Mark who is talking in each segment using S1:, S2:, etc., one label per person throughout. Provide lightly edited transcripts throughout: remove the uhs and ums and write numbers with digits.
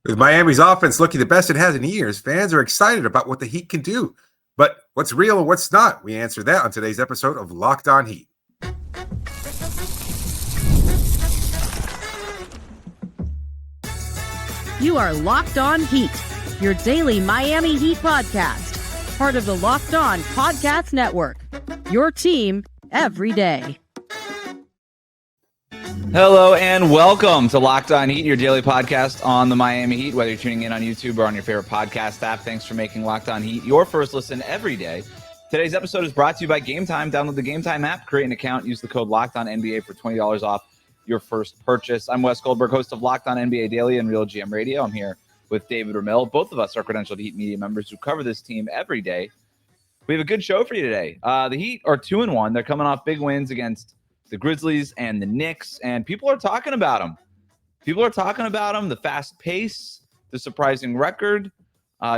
S1: With Miami's offense looking the best it has in years, fans are excited about what the Heat can do. But what's real and what's not? We answer that on today's episode of Locked On Heat.
S2: You are Locked On Heat, your daily Miami Heat podcast, part of the Locked On Podcast Network, your team every day.
S3: Hello and welcome to Locked On Heat, your daily podcast on the Miami Heat. Whether you're tuning in on YouTube or on your favorite podcast app, thanks for making Locked On Heat your first listen every day. Today's episode is brought to you by Game Time. Download the Game Time app, create an account, use the code Locked On NBA for $20 off your first purchase. I'm Wes Goldberg, host of Locked On NBA Daily and Real GM Radio. I'm here with David Ramil. Both of us are credentialed Heat media members who cover this team every day. We have a good show for you today. The Heat are 2-1. They're coming off big wins against the Grizzlies and the Knicks, and people are talking about them. People are talking about them, the fast pace, the surprising record,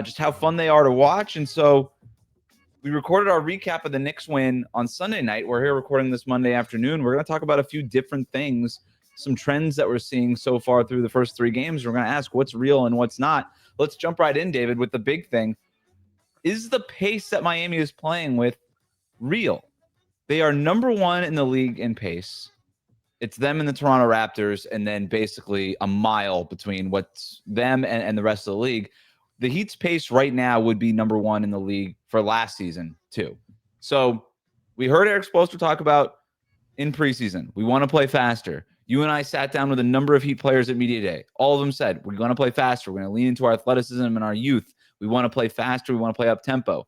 S3: just how fun they are to watch. And so we recorded our recap of the Knicks win on Sunday night. We're here recording this Monday afternoon. We're going to talk about a few different things, some trends that we're seeing so far through the first three games. We're going to ask what's real and what's not. Let's jump right in, David, with the big thing. Is the pace that Miami is playing with real? They are number one in the league in pace. It's them and the Toronto Raptors, and then basically a mile between what's them and the rest of the league. The Heat's pace right now would be number one in the league for last season, too. So we heard Eric Spoelstra talk about in preseason, we want to play faster. You and I sat down with a number of Heat players at Media Day. All of them said, we're going to play faster. We're going to lean into our athleticism and our youth. We want to play faster. We want to play up-tempo.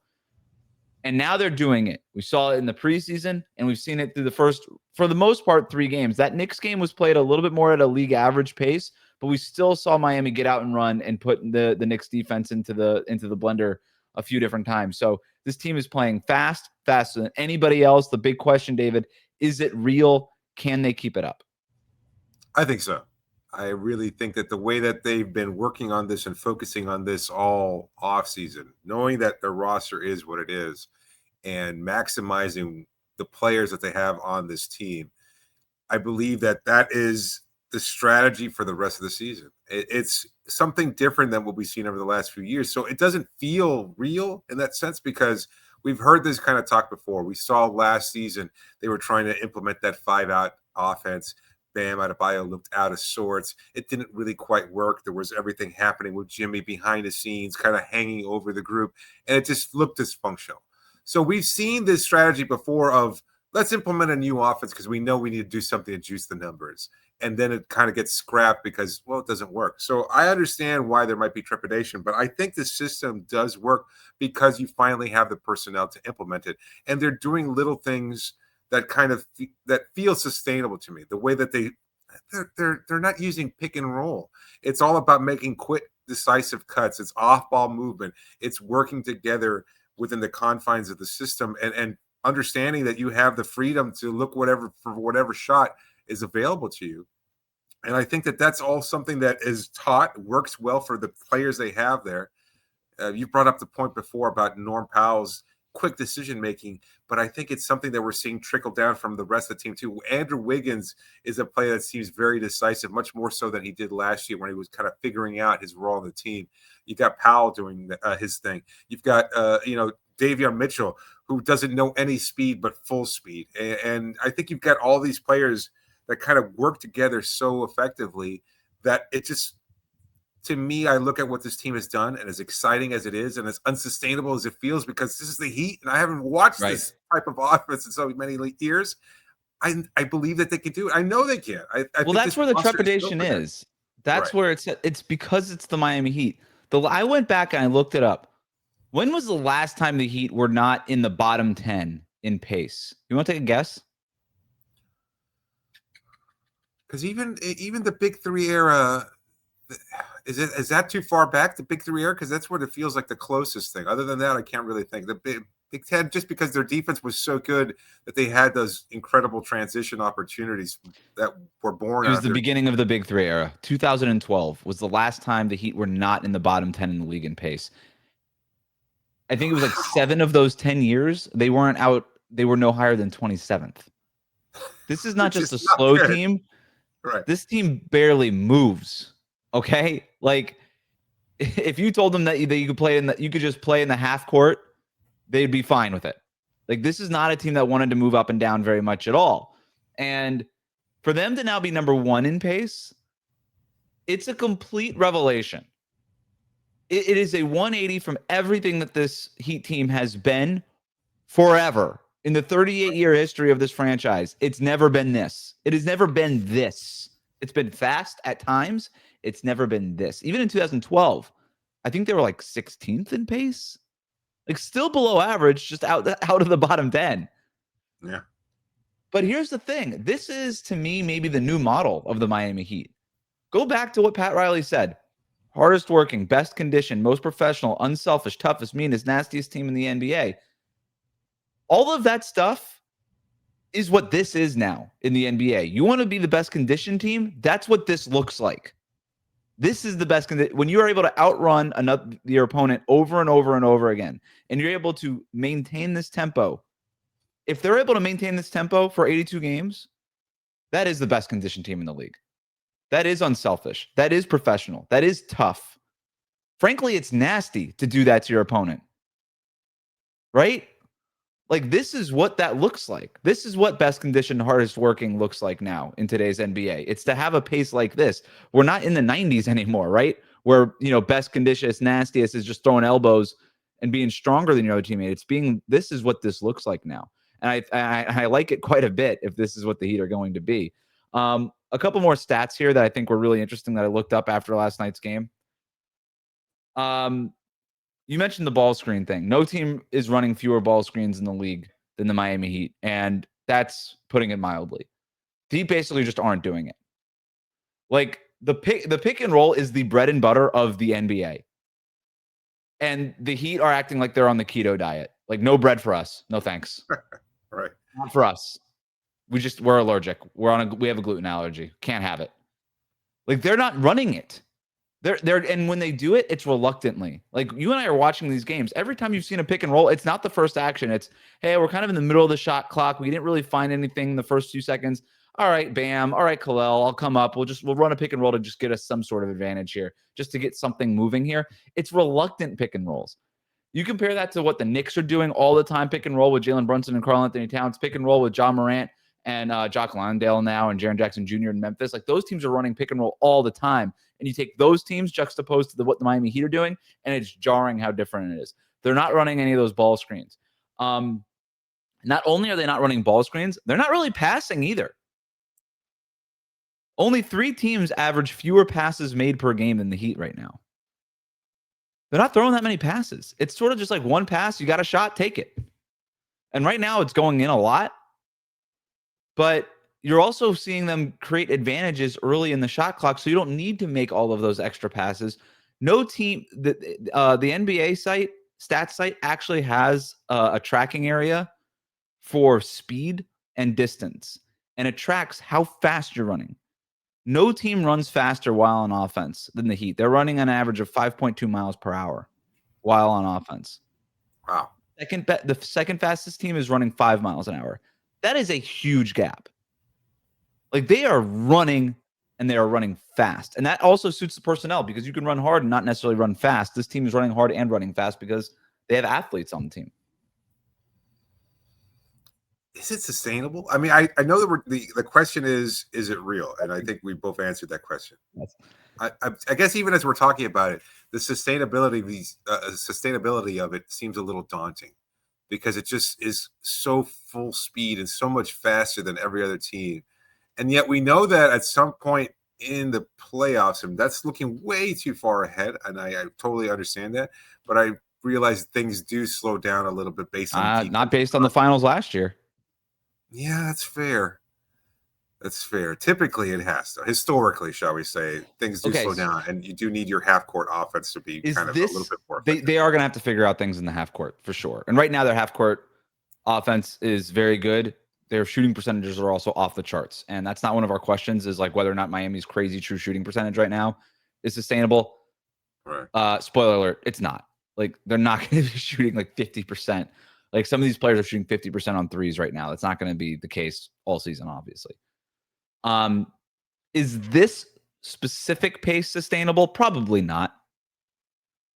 S3: And now they're doing it. We saw it in the preseason, and we've seen it through the first, for the most part, three games. That Knicks game was played a little bit more at a league average pace, but we still saw Miami get out and run and put the Knicks defense into the blender a few different times. So this team is playing fast, faster than anybody else. The big question, David, is it real? Can they keep it up?
S1: I think so. I really think that the way that they've been working on this and focusing on this all offseason, knowing that their roster is what it is and maximizing the players that they have on this team, I believe that that is the strategy for the rest of the season. It's something different than what we've seen over the last few years. So it doesn't feel real in that sense because we've heard this kind of talk before. We saw last season they were trying to implement that 5-out offense. Bam Adebayo looked out of sorts. It didn't really quite work. There was everything happening with Jimmy behind the scenes, kind of hanging over the group, and it just looked dysfunctional. So we've seen this strategy before of let's implement a new offense because we know we need to do something to juice the numbers. And then it kind of gets scrapped because, well, it doesn't work. So I understand why there might be trepidation, but I think the system does work because you finally have the personnel to implement it. And they're doing little things that kind of that feel sustainable to me. The way that they're not using pick and roll. It's all about making quick, decisive cuts. It's off-ball movement. It's working together within the confines of the system and understanding that you have the freedom to look for whatever shot is available to you. And I think that that's all something that is taught, works well for the players they have there. You brought up the point before about Norm Powell's quick decision-making, but I think it's something that we're seeing trickle down from the rest of the team too. Andrew Wiggins is a player that seems very decisive, much more so than he did last year when he was kind of figuring out his role on the team. You got Powell doing his thing. You've got, Davion Mitchell, who doesn't know any speed but full speed. And I think you've got all these players that kind of work together so effectively that it just, to me, I look at what this team has done, and as exciting as it is and as unsustainable as it feels, because this is the Heat, and I haven't watched this type of offense in so many years. I believe that they can do it. I know they can.
S3: Well, that's where the trepidation is. That's where it's because it's the Miami Heat. I went back and I looked it up. When was the last time the Heat were not in the bottom 10 in pace? You want to take a guess?
S1: Because even the Big Three era. Is that too far back, the Big Three era? Because that's what it feels like the closest thing. Other than that, I can't really think. The Big Ten, just because their defense was so good that they had those incredible transition opportunities that were born.
S3: It was the beginning of the Big Three era. 2012 was the last time the Heat were not in the bottom 10 in the league in pace. I think it was like 7 of those 10 years. They weren't out. They were no higher than 27th. This is not just a slow team.
S1: Right.
S3: This team barely moves. Okay. Like If you told them that you could play you could just play in the half court, they'd be fine with it. Like, this is not a team that wanted to move up and down very much at all. And for them to now be number 1 in pace, it's a complete revelation. It is a 180 from everything that this Heat team has been forever. In the 38-year history of this franchise, it's never been this. It has never been this. It's been fast at times. It's never been this. Even in 2012, I think they were like 16th in pace. Like, still below average, just out of the bottom 10.
S1: Yeah.
S3: But here's the thing. This is, to me, maybe the new model of the Miami Heat. Go back to what Pat Riley said. Hardest working, best condition, most professional, unselfish, toughest, meanest, nastiest team in the NBA. All of that stuff is what this is now in the NBA. You want to be the best conditioned team? That's what this looks like. This is the best condition. When you are able to outrun your opponent over and over and over again, and you're able to maintain this tempo. If they're able to maintain this tempo for 82 games, that is the best conditioned team in the league. That is unselfish. That is professional. That is tough. Frankly, it's nasty to do that to your opponent. Right? Like, this is what that looks like. This is what best conditioned, hardest working looks like now in today's NBA. It's to have a pace like this. We're not in the 90s anymore, right? Where, best conditioned, nastiest is just throwing elbows and being stronger than your other teammate. This is what this looks like now. And I like it quite a bit if this is what the Heat are going to be. A couple more stats here that I think were really interesting that I looked up after last night's game. You mentioned the ball screen thing. No team is running fewer ball screens in the league than the Miami Heat, and that's putting it mildly. The Heat basically just aren't doing it. Like, the pick and roll is the bread and butter of the NBA. And the Heat are acting like they're on the keto diet. Like, no bread for us. No thanks.
S1: Right.
S3: Not for us. We're allergic. We have a gluten allergy. Can't have it. Like, they're not running it. And when they do it, it's reluctantly. Like, you and I are watching these games. Every time you've seen a pick and roll, it's not the first action. It's, hey, we're kind of in the middle of the shot clock. We didn't really find anything in the first 2 seconds. All right, bam. All right, Kel'el, I'll come up. We'll run a pick and roll to just get us some sort of advantage here, just to get something moving here. It's reluctant pick and rolls. You compare that to what the Knicks are doing all the time, pick and roll with Jalen Brunson and Karl-Anthony Towns, pick and roll with John Morant and Jock Landale now and Jaren Jackson Jr. in Memphis. Like, those teams are running pick and roll all the time. And you take those teams juxtaposed to what the Miami Heat are doing, and it's jarring how different it is. They're not running any of those ball screens. Not only are they not running ball screens, they're not really passing either. Only 3 teams average fewer passes made per game than the Heat right now. They're not throwing that many passes. It's sort of just like one pass, you got a shot, take it. And right now it's going in a lot. But you're also seeing them create advantages early in the shot clock, so you don't need to make all of those extra passes. No team, the NBA stats site actually has a tracking area for speed and distance, and it tracks how fast you're running. No team runs faster while on offense than the Heat. They're running an average of 5.2 miles per hour while on offense.
S1: Wow.
S3: The second fastest team is running 5 miles an hour. That is a huge gap. Like, they are running, and they are running fast. And that also suits the personnel, because you can run hard and not necessarily run fast. This team is running hard and running fast because they have athletes on the team.
S1: Is it sustainable? I mean, I know that the question is it real? And I think we both answered that question.
S3: Yes.
S1: I guess even as we're talking about it, the sustainability of it seems a little daunting, because it just is so full speed and so much faster than every other team. And yet we know that at some point in the playoffs, and that's looking way too far ahead, and I totally understand that, but I realize things do slow down a little bit based on
S3: not based on the finals last year.
S1: Yeah, that's fair. That's fair. Typically it has to. Historically, shall we say, things do slow down, and you do need your half-court offense to be a little bit more effective.
S3: They are going to have to figure out things in the half-court, for sure. And right now their half-court offense is very good. Their shooting percentages are also off the charts. And that's not one of our questions, is like whether or not Miami's crazy true shooting percentage right now is sustainable. Right. Spoiler alert, it's not. Like, they're not going to be shooting like 50%. Like, some of these players are shooting 50% on threes right now. That's not going to be the case all season, obviously. Is this specific pace sustainable? Probably not.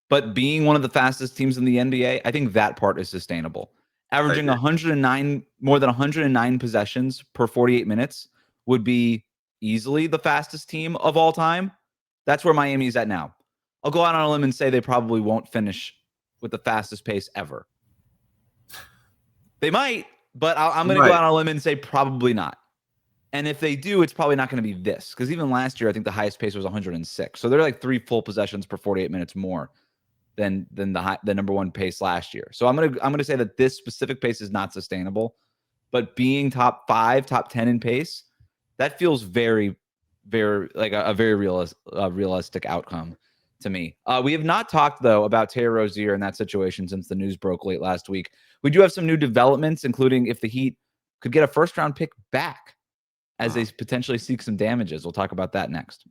S3: but being one of the fastest teams in the NBA, I think that part is sustainable. Averaging 109, more than 109 possessions per 48 minutes would be easily the fastest team of all time. That's where Miami is at now. I'll go out on a limb and say they probably won't finish with the fastest pace ever. They might, but I'm going to go out on a limb and say probably not. And if they do, it's probably not going to be this, because even last year, I think the highest pace was 106. So they're like 3 full possessions per 48 minutes more than the number one pace last year. So I'm gonna say that this specific pace is not sustainable, but being top 5, top 10 in pace, that feels very, very like a very realistic outcome to me. We have not talked though about Terry Rozier in that situation since the news broke late last week. We do have some new developments, including if the Heat could get a first-round pick back as they potentially seek some damages. We'll talk about that next.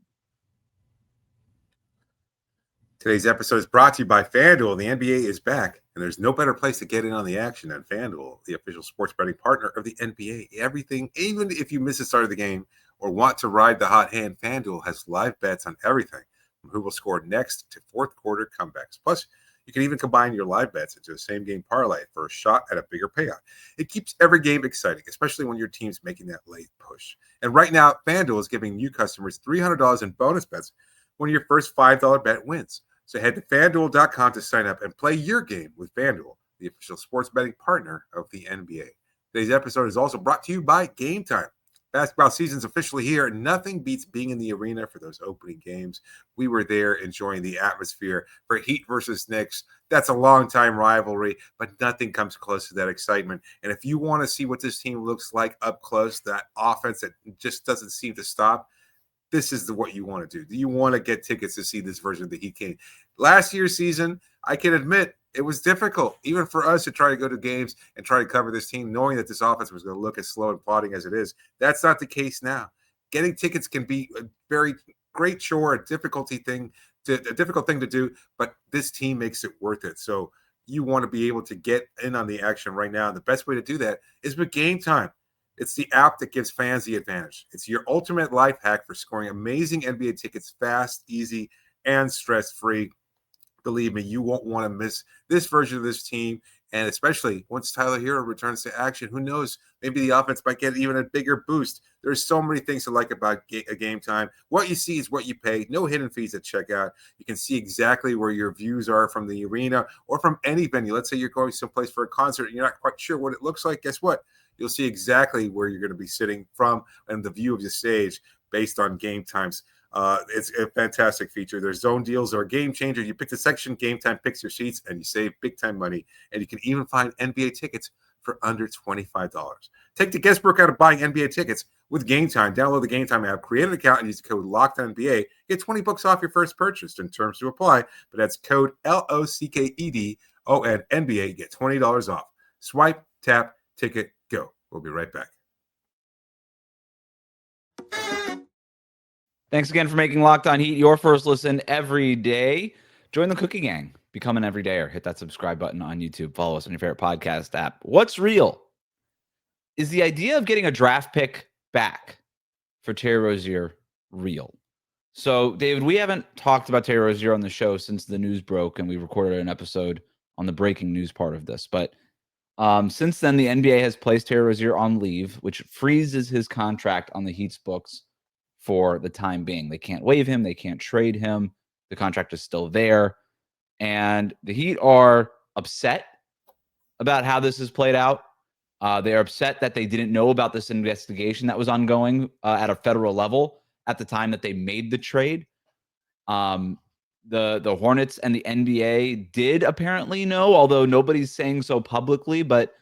S1: Today's episode is brought to you by FanDuel. The NBA is back, and there's no better place to get in on the action than FanDuel, the official sports betting partner of the NBA. Everything, even if you miss the start of the game or want to ride the hot hand, FanDuel has live bets on everything from who will score next to fourth quarter comebacks. Plus, you can even combine your live bets into a same-game parlay for a shot at a bigger payout. It keeps every game exciting, especially when your team's making that late push. And right now, FanDuel is giving new customers $300 in bonus bets when your first $5 bet wins. So head to FanDuel.com to sign up and play your game with FanDuel, the official sports betting partner of the NBA. Today's episode is also brought to you by Game Time. Basketball season's officially here, and nothing beats being in the arena for those opening games. We were there enjoying the atmosphere for Heat versus Knicks. That's a long-time rivalry, but nothing comes close to that excitement. And if you want to see what this team looks like up close, that offense that just doesn't seem to stop, this is what you want to do. Do you want to get tickets to see this version of the Heat game? Last year's season, I can admit, it was difficult, even for us to try to go to games and try to cover this team, knowing that this offense was going to look as slow and plodding as it is. That's not the case now. Getting tickets can be a very great chore, a difficult thing to do, but this team makes it worth it. So you want to be able to get in on the action right now. And the best way to do that is with Game Time. It's the app that gives fans the advantage. It's your ultimate life hack for scoring amazing NBA tickets fast, easy, and stress-free. Believe me, you won't want to miss this version of this team, and especially once Tyler Hero returns to action. Who knows? Maybe the offense might get even a bigger boost. There's so many things to like about Game Time. What you see is what you pay. No hidden fees at checkout. You can see exactly where your views are from the arena or from any venue. Let's say you're going someplace for a concert and you're not quite sure what it looks like. Guess what? You'll see exactly where you're going to be sitting from and the view of the stage based on Game Times. It's a fantastic feature. Their zone deals are a game changer. You pick the section, Game Time picks your seats, and you save big time money. And you can even find NBA tickets for under $25. Take the guesswork out of buying NBA tickets with Game Time. Download the Game Time app, create an account, and use the code LOCKEDONNBA. Get $20 off your first purchase. In terms to apply, but that's code LOCKEDONNBA. Get $20 off. Swipe, tap, ticket, go. We'll be right back.
S3: Thanks again for making Locked On Heat your first listen every day. Join the Cookie Gang. Become an everydayer. Hit that subscribe button on YouTube. Follow us on your favorite podcast app. What's real? Is the idea of getting a draft pick back for Terry Rozier real? So, David, we haven't talked about Terry Rozier on the show since the news broke, and we recorded an episode on the breaking news part of this. But since then, the NBA has placed Terry Rozier on leave, which freezes his contract on the Heat's books for the time being. They can't waive him. They can't trade him. The contract is still there. And the Heat are upset about how this has played out. They are upset that they didn't know about this investigation that was ongoing at a federal level at the time that they made the trade. The Hornets and the NBA did apparently know, although nobody's saying so publicly, but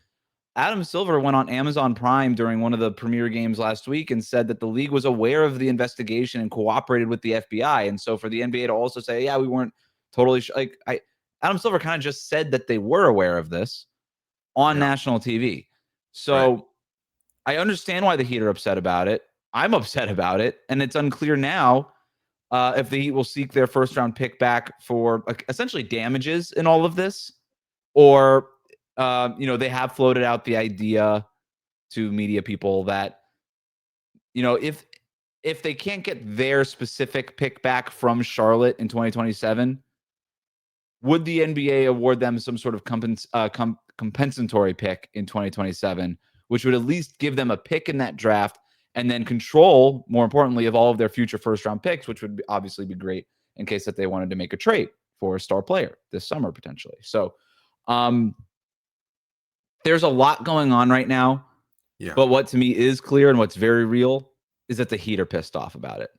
S3: Adam Silver went on Amazon Prime during one of the premier games last week and said that the league was aware of the investigation and cooperated with the FBI. And so for the NBA to also say, yeah, we weren't totally Adam Silver kind of just said that they were aware of this on national TV. So right. I understand why the Heat are upset about it. I'm upset about it. And it's unclear now if the Heat will seek their first round pick back for essentially damages in all of this, or they have floated out the idea to media people that, if they can't get their specific pick back from Charlotte in 2027, would the NBA award them some sort of compensatory pick in 2027, which would at least give them a pick in that draft and then control, more importantly, of all of their future first-round picks, which would obviously be great in case that they wanted to make a trade for a star player this summer, potentially. So there's a lot going on right now. Yeah. But what to me is clear and what's very real is that the Heat are pissed off about it.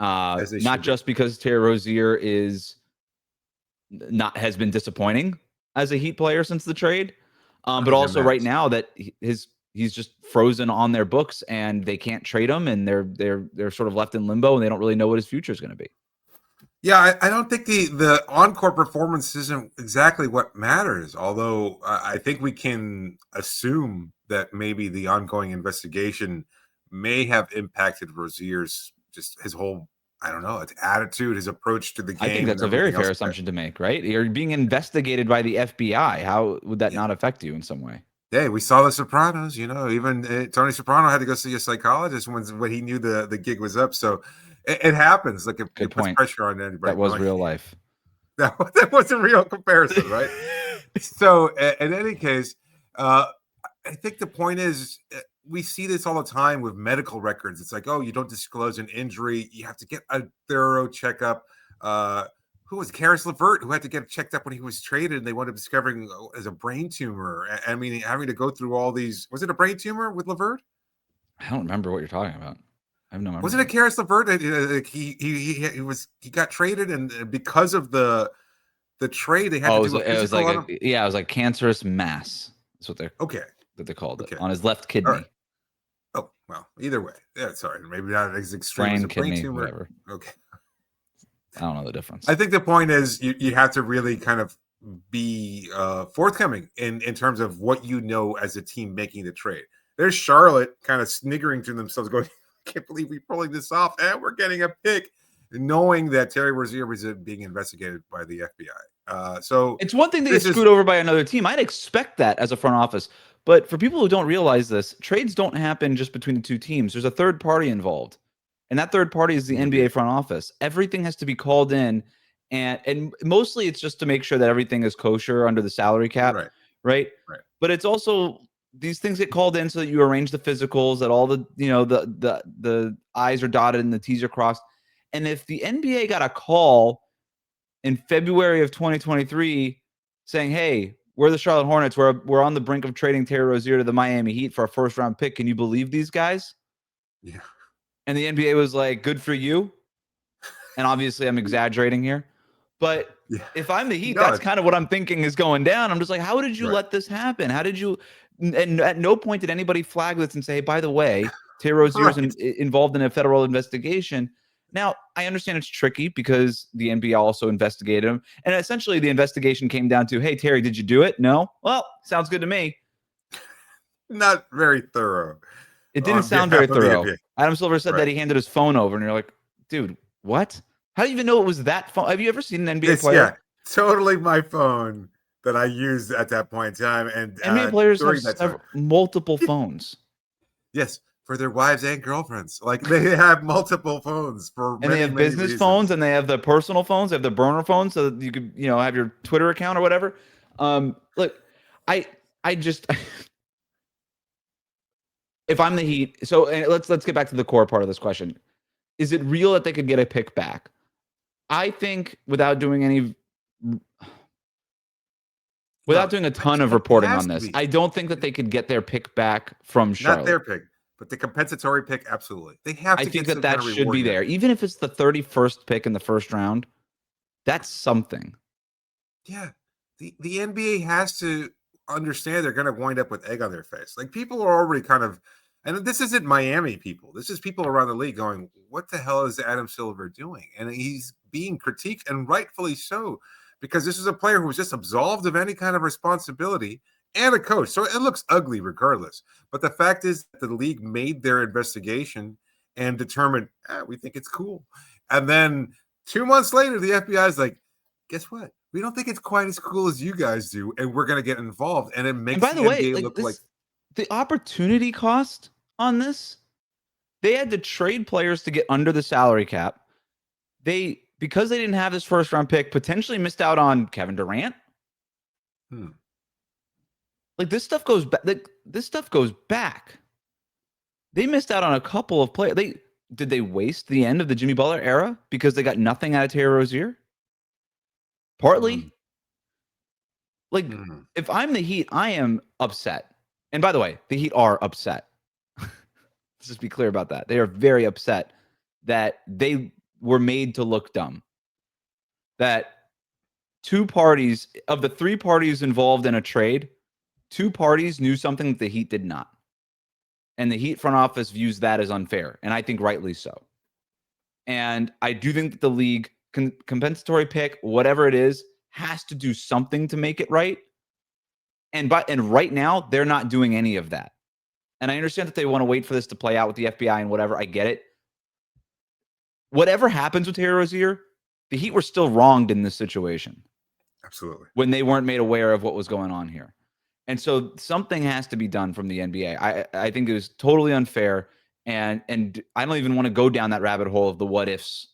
S3: Not just because Terry Rozier has been disappointing as a Heat player since the trade, but also right now that he's just frozen on their books and they can't trade him, and they're sort of left in limbo and they don't really know what his future is going to be.
S1: Yeah, I don't think the on-court performance isn't exactly what matters, although I think we can assume that maybe the ongoing investigation may have impacted Rozier's his whole, I don't know, his attitude, his approach to the game.
S3: I think that's a very fair assumption to make, right? You're being investigated by the FBI. How would that not affect you in some way?
S1: Hey, we saw The Sopranos, even Tony Soprano had to go see a psychologist when he knew the gig was up. So it happens. Like it puts pressure on anybody.
S3: That was real life.
S1: That was a real comparison, right? So in any case, I think the point is we see this all the time with medical records. It's like, oh, you don't disclose an injury. You have to get a thorough checkup. Who was Karis LeVert, who had to get checked up when he was traded, and they wound up discovering as a brain tumor. I mean, having to go through all these. Was it a brain tumor with LeVert?
S3: I don't remember what you're talking about. I have no memory.
S1: Was it a Karis LeVert? He got traded, and because of the trade, they had to do
S3: it was like cancerous mass. That's what they called it on his left kidney.
S1: Right. Oh well, either way, sorry, maybe not as extreme as a brain tumor.
S3: Whatever.
S1: Okay.
S3: I don't know the difference.
S1: I think the point is you have to really kind of be forthcoming in terms of what you know as a team making the trade. There's Charlotte kind of sniggering to themselves going, I can't believe we're pulling this off and we're getting a pick, knowing that Terry Rozier was being investigated by the FBI. So
S3: it's one thing to get screwed over by another team. I'd expect that as a front office. But for people who don't realize this, trades don't happen just between the two teams. There's a third party involved. And that third party is the NBA front office. Everything has to be called in, and mostly it's just to make sure that everything is kosher under the salary cap, right? But it's also these things get called in so that you arrange the physicals, that all the I's are dotted and the T's are crossed. And if the NBA got a call in February of 2023 saying, "Hey, we're the Charlotte Hornets. We're on the brink of trading Terry Rozier to the Miami Heat for a first-round pick. Can you believe these guys?"
S1: Yeah.
S3: And the NBA was like, "Good for you." And obviously I'm exaggerating here. But if I'm the Heat, that's kind of what I'm thinking is going down. I'm just like, how did you let this happen? How did you – and at no point did anybody flag this and say, hey, by the way, Terry Rozier is involved in a federal investigation. Now, I understand it's tricky because the NBA also investigated him. And essentially the investigation came down to, hey, Terry, did you do it? No? Well, sounds good to me.
S1: Not very thorough.
S3: It didn't sound very thorough. Adam Silver said that he handed his phone over, and you're like, dude, what? How do you even know it was that phone? Have you ever seen an NBA player?
S1: Yeah, totally my phone that I used at that point in time. And
S3: NBA players have multiple phones.
S1: Yes, for their wives and girlfriends. Like they have multiple phones for
S3: and they have business phones, and they have the personal phones, they have the burner phones, so that you could, have your Twitter account or whatever. Look, I just if I'm the Heat, so let's get back to the core part of this question. Is it real that they could get a pick back? I think without doing a ton of reporting on this, I don't think that they could get their pick back from Charlotte.
S1: Not their pick, but the compensatory pick, absolutely. They have to.
S3: I think that should be there, even if it's the 31st pick in the first round. That's something.
S1: Yeah, the NBA has to understand they're going to wind up with egg on their face. Like people are already kind of, and this isn't Miami people. This is people around the league going, "What the hell is Adam Silver doing?" And he's being critiqued, and rightfully so, because this is a player who was just absolved of any kind of responsibility and a coach. So it looks ugly regardless. But the fact is that the league made their investigation and determined, we think it's cool. And then 2 months later, the FBI is like, guess what? We don't think it's quite as cool as you guys do, and we're going to get involved. And it makes the NBA look like
S3: the opportunity cost on this. They had to trade players to get under the salary cap. because they didn't have this first round pick, potentially missed out on Kevin Durant. Like this stuff goes back. This stuff goes back. They missed out on a couple of players. Did they waste the end of the Jimmy Butler era because they got nothing out of Terry Rozier? Partly. If I'm the Heat, I am upset. And by the way, the Heat are upset. Let's just be clear about that. They are very upset that they were made to look dumb. That two parties, of the three parties involved in a trade, two parties knew something that the Heat did not. And the Heat front office views that as unfair, and I think rightly so. And I do think that the league, compensatory pick, whatever it is, has to do something to make it right. And right now, they're not doing any of that. And I understand that they want to wait for this to play out with the FBI and whatever. I get it. Whatever happens with Terry Rozier, the Heat were still wronged in this situation.
S1: Absolutely.
S3: When they weren't made aware of what was going on here. And so something has to be done from the NBA. I think it was totally unfair. And I don't even want to go down that rabbit hole of the what ifs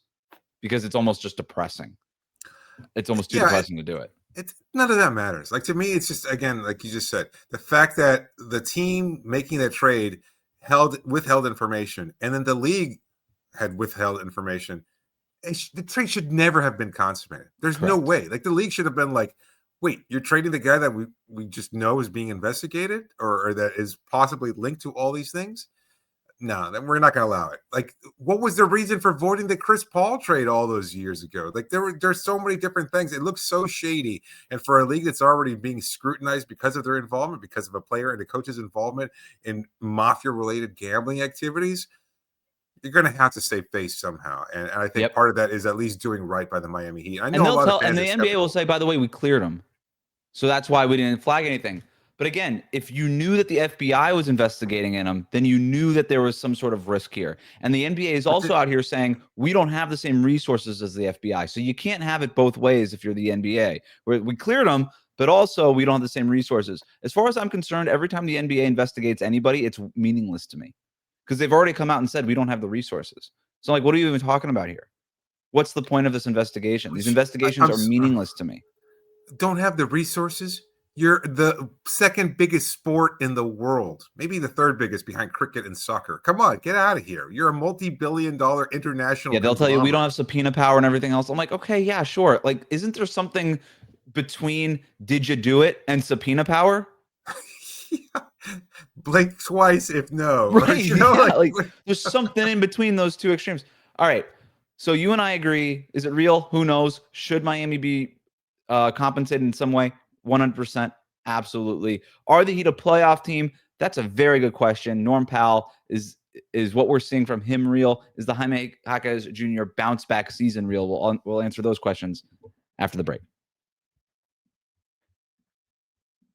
S3: because it's almost just depressing. It's almost too depressing to do it.
S1: It's none of that matters. Like to me, it's just, again, like you just said, the fact that the team making that trade withheld information, and then the league had withheld information. The trade should never have been consummated. There's
S3: Correct.
S1: no way. Like the league should have been like, wait, you're trading the guy that we just know is being investigated or that is possibly linked to all these things? No, then we're not going to allow it. Like, what was the reason for voting the Chris Paul trade all those years ago? Like, there's so many different things. It looks so shady. And for a league that's already being scrutinized because of their involvement, because of a player and a coach's involvement in mafia-related gambling activities, you're going to have to save face somehow. And I think part of that is at least doing right by the Miami Heat. I know a lot of fans
S3: and the NBA will say, by the way, we cleared them. So that's why we didn't flag anything. But again, if you knew that the FBI was investigating in them, then you knew that there was some sort of risk here. And the NBA is also out here saying, we don't have the same resources as the FBI. So you can't have it both ways if you're the NBA. We cleared them, but also we don't have the same resources. As far as I'm concerned, every time the NBA investigates anybody, it's meaningless to me. Because they've already come out and said, we don't have the resources. So like, what are you even talking about here? What's the point of this investigation? These investigations are meaningless to me.
S1: Don't have the resources? You're the second biggest sport in the world, maybe the third biggest behind cricket and soccer. Come on, get out of here. You're a multi-billion-dollar international.
S3: Yeah, they'll tell you we don't have subpoena power and everything else. I'm like, okay, yeah, sure. Like, isn't there something between did you do it and subpoena power?
S1: Yeah. Blink twice if no.
S3: Right. You know, like there's something in between those two extremes. All right. So you and I agree. Is it real? Who knows? Should Miami be compensated in some way? 100%. Absolutely. Are the Heat a playoff team? That's a very good question. Norm Powell is what we're seeing from him real? Is the Jaime Jaquez Jr. bounce back season real? We'll answer those questions after the break.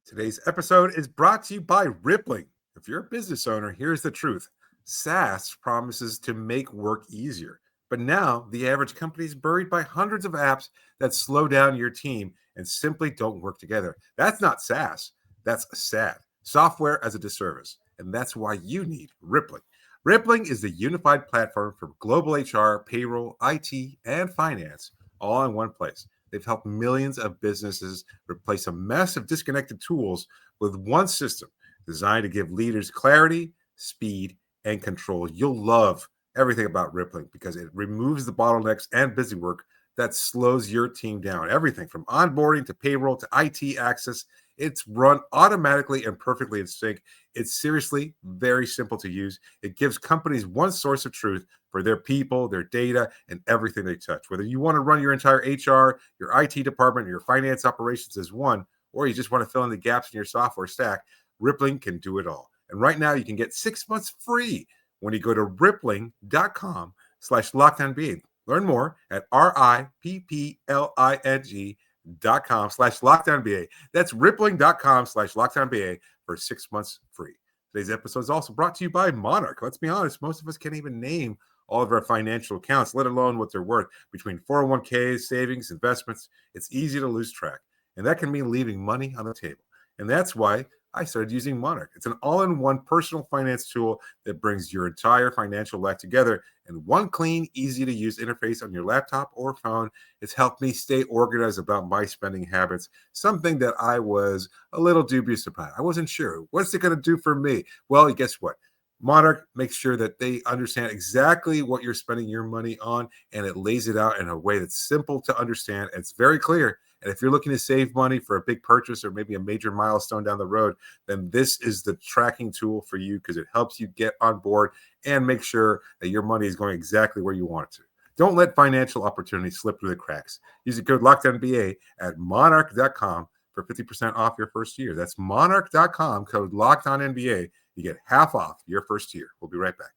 S1: Today's episode is brought to you by Rippling. If you're a business owner, here's the truth. SaaS promises to make work easier. But now the average company is buried by hundreds of apps that slow down your team and simply don't work together. That's not SaaS. That's SAD, software as a service. And that's why you need Rippling. Rippling is the unified platform for global HR, payroll, IT, and finance, all in one place. They've helped millions of businesses replace a mess of disconnected tools with one system designed to give leaders clarity, speed, and control. You'll love everything about Rippling because it removes the bottlenecks and busy work that slows your team down. Everything from onboarding to payroll to IT access, it's run automatically and perfectly in sync. It's seriously very simple to use. It gives companies one source of truth for their people, their data, and everything they touch. Whether you want to run your entire HR, your IT department, or your finance operations as one, or you just want to fill in the gaps in your software stack, Rippling can do it all. And right now you can get 6 months free when you go to rippling.com/LockedOnNBA. Learn more at rippling.com/LockedOnNBA. That's rippling.com/LockedOnNBA for 6 months free. Today's episode is also brought to you by Monarch. Let's be honest, most of us can't even name all of our financial accounts, let alone what they're worth. Between 401ks, savings, investments, it's easy to lose track. And that can mean leaving money on the table. And that's why I started using Monarch. It's an all-in-one personal finance tool that brings your entire financial life together in one clean, easy-to-use interface on your laptop or phone. It's helped me stay organized about my spending habits, something that I was a little dubious about. I wasn't sure. What's it going to do for me? Well, guess what? Monarch makes sure that they understand exactly what you're spending your money on, and it lays it out in a way that's simple to understand. It's very clear. And if you're looking to save money for a big purchase or maybe a major milestone down the road, then this is the tracking tool for you because it helps you get on board and make sure that your money is going exactly where you want it to. Don't let financial opportunities slip through the cracks. Use the code LOCKEDONNBA at monarch.com for 50% off your first year. That's monarch.com, code LOCKEDONNBA. You get half off your first year. We'll be right back.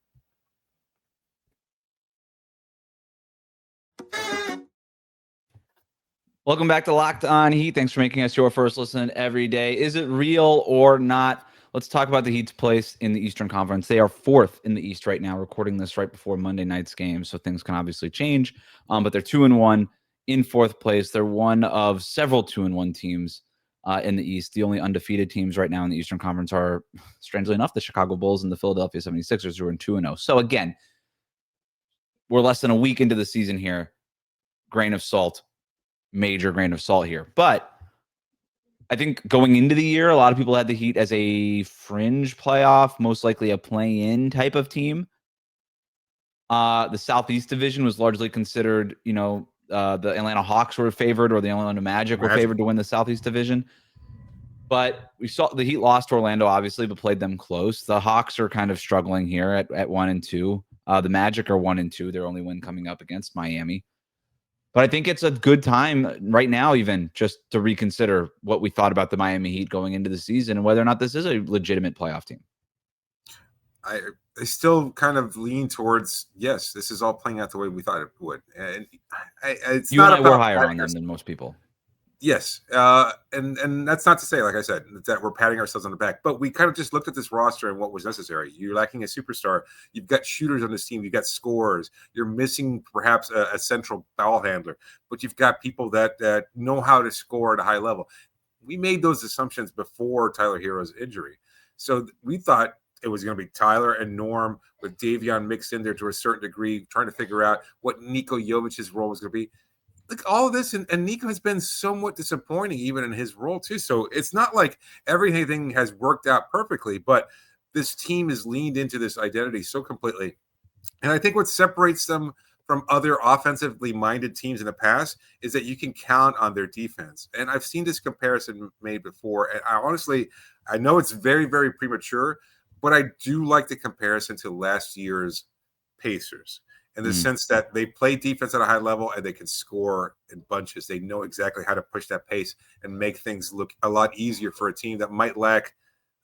S3: Welcome back to Locked On Heat. Thanks for making us your first listen every day. Is it real or not? Let's talk about the Heat's place in the Eastern Conference. They are 4th in the East right now, recording this right before Monday night's game, so things can obviously change. But they're 2-1 in 4th place. They're one of several 2-1 teams in the East. The only undefeated teams right now in the Eastern Conference are, strangely enough, the Chicago Bulls and the Philadelphia 76ers, who are in 2-0. So again, we're less than a week into the season here. Grain of salt. Major grain of salt here. But I think going into the year, a lot of people had the Heat as a fringe playoff, most likely a play-in type of team. The Southeast Division was largely considered, the Atlanta Hawks were favored, or the Orlando Magic were favored to win the Southeast Division. But we saw the Heat lost to Orlando, obviously, but played them close. The Hawks are kind of struggling here at 1-2. The Magic are 1-2. Their only win coming up against Miami. But I think it's a good time right now, even just to reconsider what we thought about the Miami Heat going into the season and whether or not this is a legitimate playoff team.
S1: I still kind of lean towards, yes, this is all playing out the way we thought it would. And it's
S3: you
S1: not
S3: and I
S1: about
S3: were higher on them than most people.
S1: Yes. And that's not to say, like I said, that we're patting ourselves on the back, but we kind of just looked at this roster and what was necessary. You're lacking a superstar. You've got shooters on this team. You've got scorers. You're missing perhaps a central ball handler, but you've got people that know how to score at a high level. We made those assumptions before Tyler Hero's injury. So we thought it was going to be Tyler and Norm with Davion mixed in there to a certain degree, trying to figure out what Niko Jovic's role was going to be. Look, all of this, and Niko has been somewhat disappointing even in his role too. So it's not like everything has worked out perfectly, but this team has leaned into this identity so completely. And I think what separates them from other offensively minded teams in the past is that you can count on their defense. And I've seen this comparison made before. And I know it's very, very premature, but I do like the comparison to last year's Pacers. In the sense that they play defense at a high level and they can score in bunches. They know exactly how to push that pace and make things look a lot easier for a team that might lack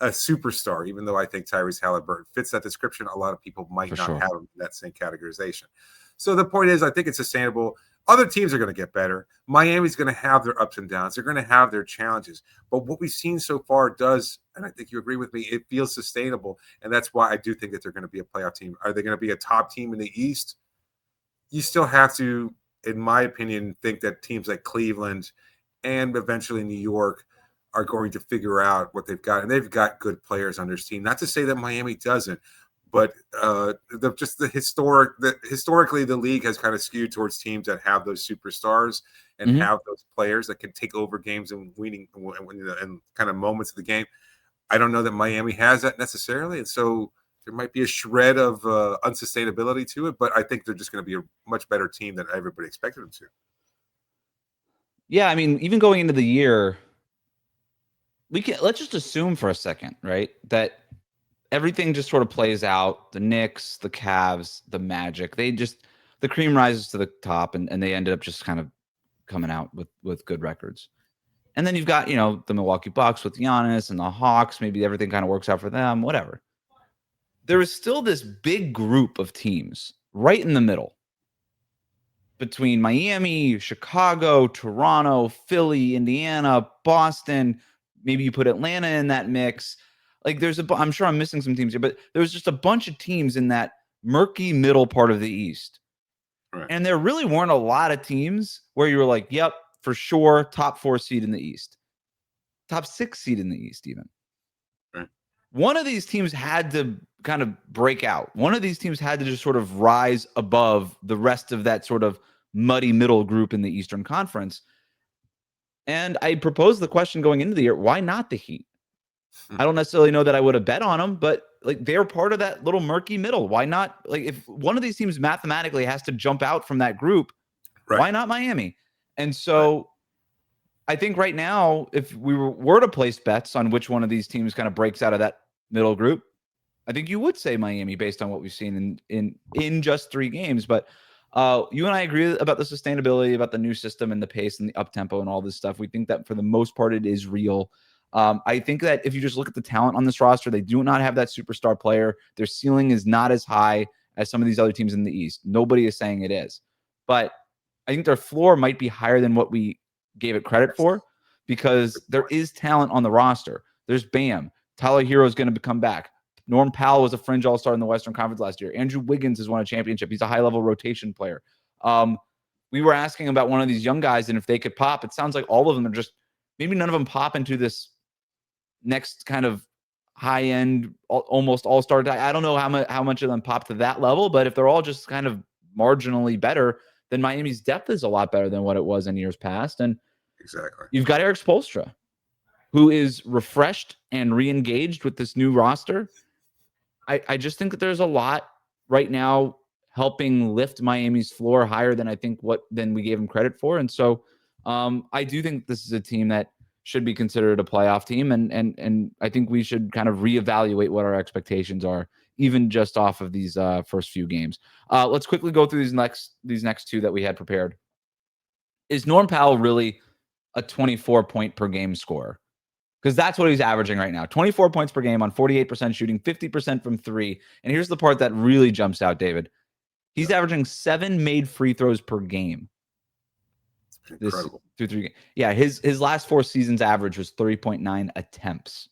S1: a superstar, even though I think Tyrese Halliburton fits that description. A lot of people might not have him in that same categorization. So the point is, I think it's sustainable. Other teams are going to get better. Miami's going to have their ups and downs. They're going to have their challenges. But what we've seen so far does, and I think you agree with me, it feels sustainable. And that's why I do think that they're going to be a playoff team. Are they going to be a top team in the East? You still have to, in my opinion, think that teams like Cleveland and eventually New York are going to figure out what they've got. And they've got good players on their team. Not to say that Miami doesn't, but historically, the league has kind of skewed towards teams that have those superstars and have those players that can take over games and winning and kind of moments of the game. I don't know that Miami has that necessarily. And so there might be a shred of unsustainability to it, but I think they're just going to be a much better team than everybody expected them to.
S3: Yeah, I mean, even going into the year, let's just assume for a second, right, that everything just sort of plays out. The Knicks, the Cavs, the Magic, the cream rises to the top, and they ended up just kind of coming out with good records. And then you've got, the Milwaukee Bucks with Giannis and the Hawks. Maybe everything kind of works out for them, whatever. There is still this big group of teams right in the middle between Miami, Chicago, Toronto, Philly, Indiana, Boston. Maybe you put Atlanta in that mix. Like I'm sure I'm missing some teams here, but there's just a bunch of teams in that murky middle part of the East. Right. And there really weren't a lot of teams where you were like, yep, for sure, top 4 seed in the East, top 6 seed in the East even. one of these teams had to kind of break out. One of these teams had to just sort of rise above the rest of that sort of muddy middle group in the Eastern Conference. And I proposed the question going into the year, why not the Heat? I don't necessarily know that I would have bet on them, but like they're part of that little murky middle. Why not? Like if one of these teams mathematically has to jump out from that group, why not Miami? And so I think right now, if we were to place bets on which one of these teams kind of breaks out of that middle group, I think you would say Miami based on what we've seen in just 3 games. But you and I agree about the sustainability, about the new system and the pace and the up tempo and all this stuff. We think that for the most part, it is real. I think that if you just look at the talent on this roster, they do not have that superstar player. Their ceiling is not as high as some of these other teams in the East. Nobody is saying it is. But I think their floor might be higher than what we gave it credit for, because there is talent on the roster. There's Bam. Tyler Hero is going to come back. Norm Powell was a fringe all-star in the Western Conference last year. Andrew Wiggins has won a championship. He's a high-level rotation player. We were asking about one of these young guys and if they could pop. It sounds like all of them are just, maybe none of them pop into this next kind of high-end, almost all-star. I don't know how much of them pop to that level, but if they're all just kind of marginally better, then Miami's depth is a lot better than what it was in years past. And
S1: exactly,
S3: you've got Eric Spoelstra, who is refreshed and re-engaged with this new roster. I just think that there's a lot right now helping lift Miami's floor higher than I think than we gave them credit for. And so I do think this is a team that should be considered a playoff team. And I think we should kind of reevaluate what our expectations are, even just off of these first few games. Let's quickly go through these next 2 that we had prepared. Is Norm Powell really a 24-point per game scorer? Because that's what he's averaging right now. 24 points per game on 48% shooting, 50% from 3. And here's the part that really jumps out, David. He's averaging 7 made free throws per game.
S1: Incredible.
S3: Through 3 games. Yeah, his last 4 seasons average was 3.9 attempts.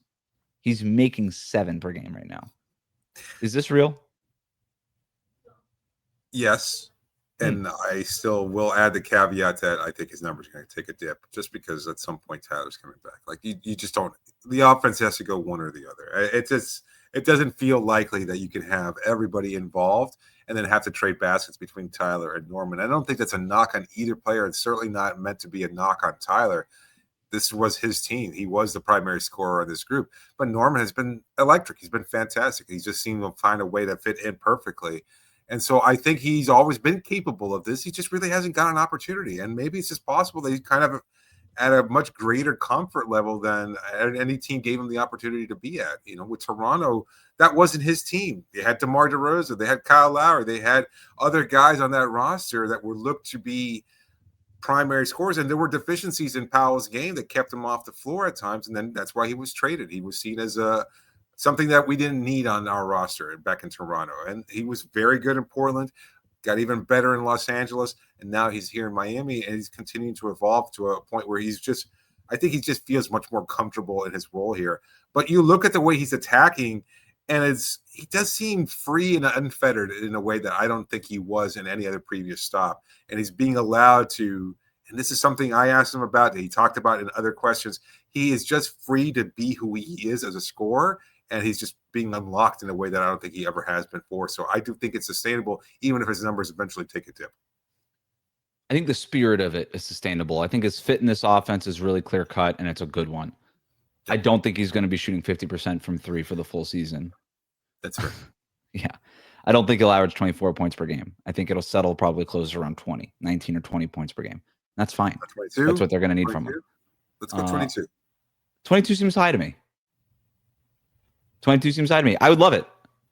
S3: He's making 7 per game right now. Is this real?
S1: Yes. And I still will add the caveat that I think his numbers are going to take a dip just because at some point Tyler's coming back. Like you just don't, the offense has to go one or the other. It doesn't feel likely that you can have everybody involved and then have to trade baskets between Tyler and Norman. I don't think that's a knock on either player. It's certainly not meant to be a knock on Tyler. This was his team. He was the primary scorer of this group. But Norman has been electric. He's been fantastic. He's just seemed to find a way to fit in perfectly. And so I think he's always been capable of this. He just really hasn't got an opportunity. And maybe it's just possible that he's kind of at a much greater comfort level than any team gave him the opportunity to be at. You know, with Toronto, that wasn't his team. They had DeMar DeRozan. They had Kyle Lowry. They had other guys on that roster that were looked to be primary scorers. And there were deficiencies in Powell's game that kept him off the floor at times. And then that's why he was traded. He was seen as something that we didn't need on our roster back in Toronto. And he was very good in Portland, got even better in Los Angeles, and now he's here in Miami, and he's continuing to evolve to a point where I think he just feels much more comfortable in his role here. But you look at the way he's attacking, and he does seem free and unfettered in a way that I don't think he was in any other previous stop. And he's being allowed to, and this is something I asked him about, that he talked about in other questions, he is just free to be who he is as a scorer. And he's just being unlocked in a way that I don't think he ever has before. So I do think it's sustainable, even if his numbers eventually take a dip.
S3: I think the spirit of it is sustainable. I think his fit in this offense is really clear cut, and it's a good one. I don't think he's going to be shooting 50% from 3 for the full season.
S1: That's fair.
S3: Yeah. I don't think he'll average 24 points per game. I think it'll settle probably closer around 19 or 20 points per game. That's fine.
S1: 22,
S3: that's what they're going to need from him.
S1: Let's go 22.
S3: 22 seems high to me. 22 seems high to me. I would love it.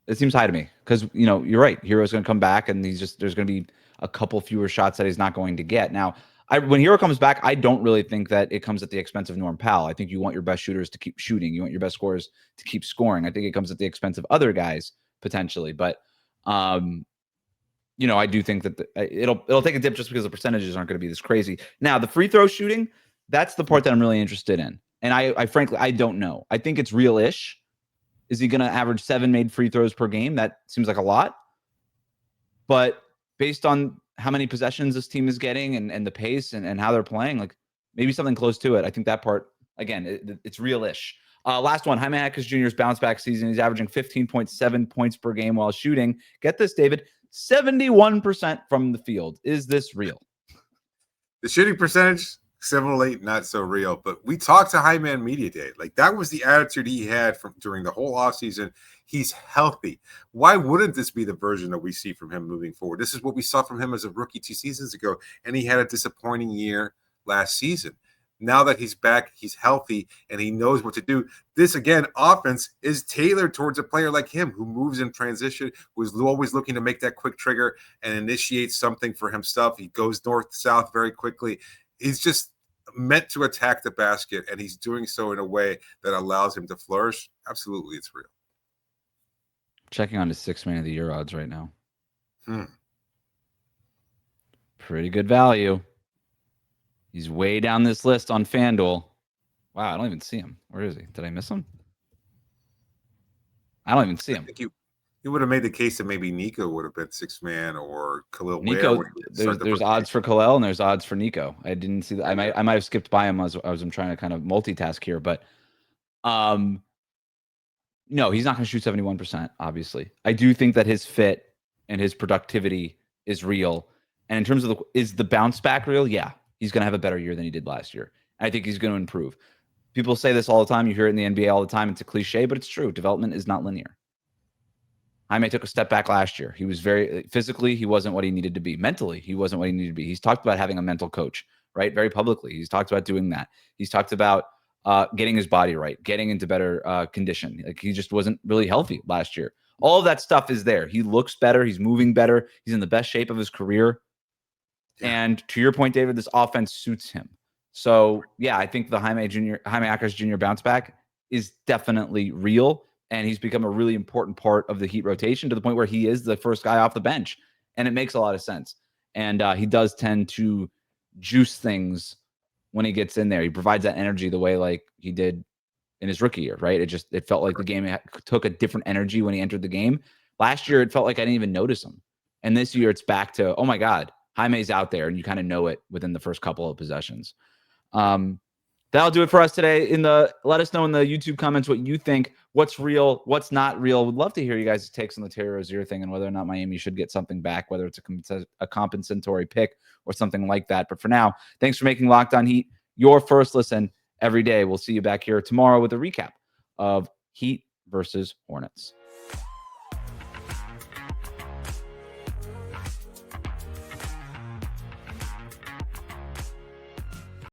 S3: It seems high to me because, you know, you're right. Hero's going to come back and there's going to be a couple fewer shots that he's not going to get. Now, when Hero comes back, I don't really think that it comes at the expense of Norm Powell. I think you want your best shooters to keep shooting. You want your best scorers to keep scoring. I think it comes at the expense of other guys potentially. But, you know, I do think that it'll take a dip just because the percentages aren't going to be this crazy. Now, the free throw shooting, that's the part that I'm really interested in. And I frankly, I don't know. I think it's real-ish. Is he going to average 7 made free throws per game? That seems like a lot. But based on how many possessions this team is getting and the pace and how they're playing, like maybe something close to it. I think that part, again, it's real-ish. Last one, Jaime Jaquez Jr.'s bounce back season. He's averaging 15.7 points per game while shooting. Get this, David, 71% from the field. Is this real?
S1: The shooting percentage, 7-8, not so real. But we talked to Jaime on Media Day. Like, that was the attitude he had during the whole offseason. He's healthy. Why wouldn't this be the version that we see from him moving forward? This is what we saw from him as a rookie 2 seasons ago, and he had a disappointing year last season. Now that he's back, he's healthy, and he knows what to do. This, again, offense is tailored towards a player like him who moves in transition, who's always looking to make that quick trigger and initiate something for himself. He goes north-south very quickly. He's just meant to attack the basket, and he's doing so in a way that allows him to flourish. Absolutely, it's real.
S3: Checking on his 6th Man of the Year odds right now. Pretty good value. He's way down this list on FanDuel. Wow, I don't even see him. Where is he? Did I miss him? I don't even see him.
S1: I think you would have made the case that maybe Nico would have been 6th man, or Kel'el.
S3: Nico, there's odds for Kel'el and there's odds for Nico. I didn't see that. I might have skipped by him as I'm trying to kind of multitask here, but no, he's not going to shoot 71%, obviously. I do think that his fit and his productivity is real. And in terms of is the bounce back real? Yeah. He's going to have a better year than he did last year. I think he's going to improve. People say this all the time. You hear it in the NBA all the time. It's a cliche, but it's true. Development is not linear. Jaime took a step back last year. He was very physically, he wasn't what he needed to be. Mentally, he wasn't what he needed to be. He's talked about having a mental coach, right? Very publicly. He's talked about doing that. He's talked about getting his body right, getting into better condition. Like, he just wasn't really healthy last year. All of that stuff is there. He looks better. He's moving better. He's in the best shape of his career. And to your point, David, this offense suits him. So, yeah, I think the Jaime Jaquez Jr. bounce back is definitely real. And he's become a really important part of the Heat rotation to the point where he is the first guy off the bench. And it makes a lot of sense. And he does tend to juice things when he gets in there. He provides that energy the way like he did in his rookie year, right? It felt like the game took a different energy when he entered the game. Last year, it felt like I didn't even notice him. And this year, it's back to, oh, my God. Jaime's out there, and you kind of know it within the first couple of possessions. That'll do it for us today. Let us know in the YouTube comments what you think, what's real, what's not real. We'd love to hear you guys' takes on the Terry Rozier thing and whether or not Miami should get something back, whether it's a compensatory pick or something like that. But for now, thanks for making Locked On Heat your first listen every day. We'll see you back here tomorrow with a recap of Heat versus Hornets.